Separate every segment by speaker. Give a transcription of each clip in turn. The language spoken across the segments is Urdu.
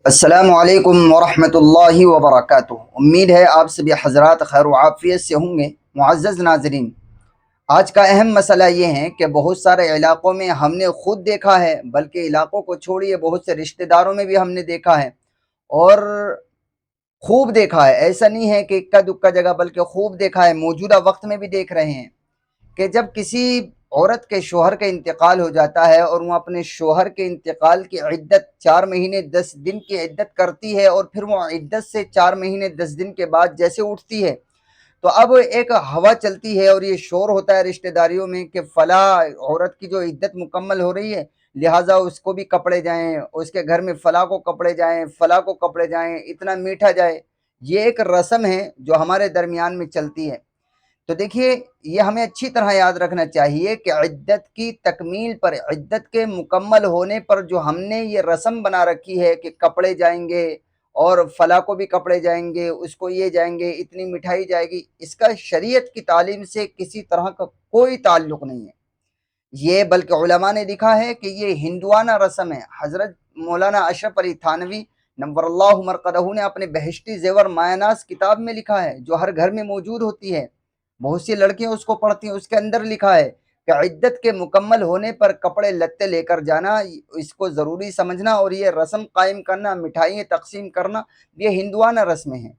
Speaker 1: السلام علیکم ورحمۃ اللہ وبرکاتہ۔ امید ہے آپ سبھی حضرات خیر و عافیت سے ہوں گے۔ معزز ناظرین، آج کا اہم مسئلہ یہ ہے کہ بہت سارے علاقوں میں ہم نے خود دیکھا ہے، بلکہ علاقوں کو چھوڑیے بہت سے رشتہ داروں میں بھی ہم نے دیکھا ہے، اور خوب دیکھا ہے۔ ایسا نہیں ہے کہ اکا دکا جگہ، بلکہ خوب دیکھا ہے، موجودہ وقت میں بھی دیکھ رہے ہیں کہ جب کسی عورت کے شوہر کا انتقال ہو جاتا ہے اور وہ اپنے شوہر کے انتقال کی عدت 4 مہینے 10 دن کی عدت کرتی ہے، اور پھر وہ عدت سے 4 مہینے 10 دن کے بعد جیسے اٹھتی ہے، تو اب ایک ہوا چلتی ہے اور یہ شور ہوتا ہے رشتہ داریوں میں کہ فلاں عورت کی جو عدت مکمل ہو رہی ہے، لہٰذا اس کو بھی کپڑے جائیں، اس کے گھر میں فلاں کو کپڑے جائیں، فلاں کو کپڑے جائیں، اتنا میٹھا جائے۔ یہ ایک رسم ہے جو ہمارے درمیان میں چلتی ہے۔ تو دیکھیے، یہ ہمیں اچھی طرح یاد رکھنا چاہیے کہ عدت کی تکمیل پر، عدت کے مکمل ہونے پر جو ہم نے یہ رسم بنا رکھی ہے کہ کپڑے جائیں گے اور فلاں کو بھی کپڑے جائیں گے، اس کو یہ جائیں گے، اتنی مٹھائی جائے گی، اس کا شریعت کی تعلیم سے کسی طرح کا کوئی تعلق نہیں ہے۔ یہ بلکہ علماء نے لکھا ہے کہ یہ ہندوانہ رسم ہے۔ حضرت مولانا اشرف علی تھانوی نور اللہ مرقدہ نے اپنے بہشتی زیور مایاناز کتاب میں لکھا ہے، جو ہر گھر میں موجود ہوتی ہے، بہت سی لڑکیاں اس کو پڑھتی ہیں۔ اس کے اندر لکھا ہے کہ عدت کے مکمل ہونے پر کپڑے لتے لے کر جانا، اس کو ضروری سمجھنا، اور یہ رسم قائم کرنا، مٹھائیاں تقسیم کرنا، یہ ہندوانہ رسمیں ہیں۔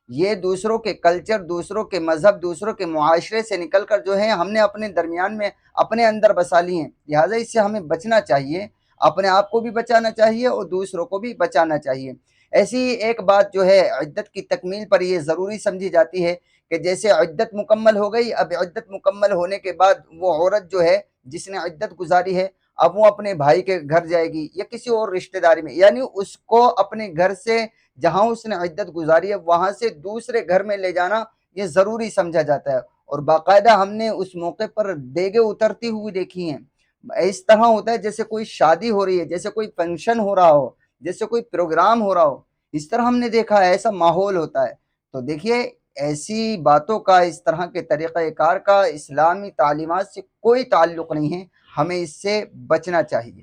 Speaker 1: یہ دوسروں کے کلچر، دوسروں کے مذہب، دوسروں کے معاشرے سے نکل کر جو ہے ہم نے اپنے درمیان میں اپنے اندر بسا لی ہیں، لہٰذا اس سے ہمیں بچنا چاہیے، اپنے آپ کو بھی بچانا چاہیے اور دوسروں کو بھی بچانا چاہیے۔ ایسی ہی ایک بات جو ہے عدت کی تکمیل پر یہ ضروری سمجھی جاتی ہے کہ جیسے عدت مکمل ہو گئی، اب عدت مکمل ہونے کے بعد وہ عورت جو ہے جس نے عدت گزاری ہے، اب وہ اپنے بھائی کے گھر جائے گی یا کسی اور رشتہ داری میں، یعنی اس کو اپنے گھر سے جہاں اس نے عدت گزاری ہے وہاں سے دوسرے گھر میں لے جانا یہ ضروری سمجھا جاتا ہے، اور باقاعدہ ہم نے اس موقع پر دیگیں اترتی ہوئی دیکھی ہیں۔ اس طرح ہوتا ہے جیسے کوئی شادی ہو رہی ہے، جیسے کوئی فنکشن ہو رہا ہو، جیسے کوئی پروگرام ہو رہا ہو، اس طرح ہم نے دیکھا ہے، ایسا ماحول ہوتا ہے۔ تو دیکھیے، ایسی باتوں کا، اس طرح کے طریقہ کار کا اسلامی تعلیمات سے کوئی تعلق نہیں ہے، ہمیں اس سے بچنا چاہیے۔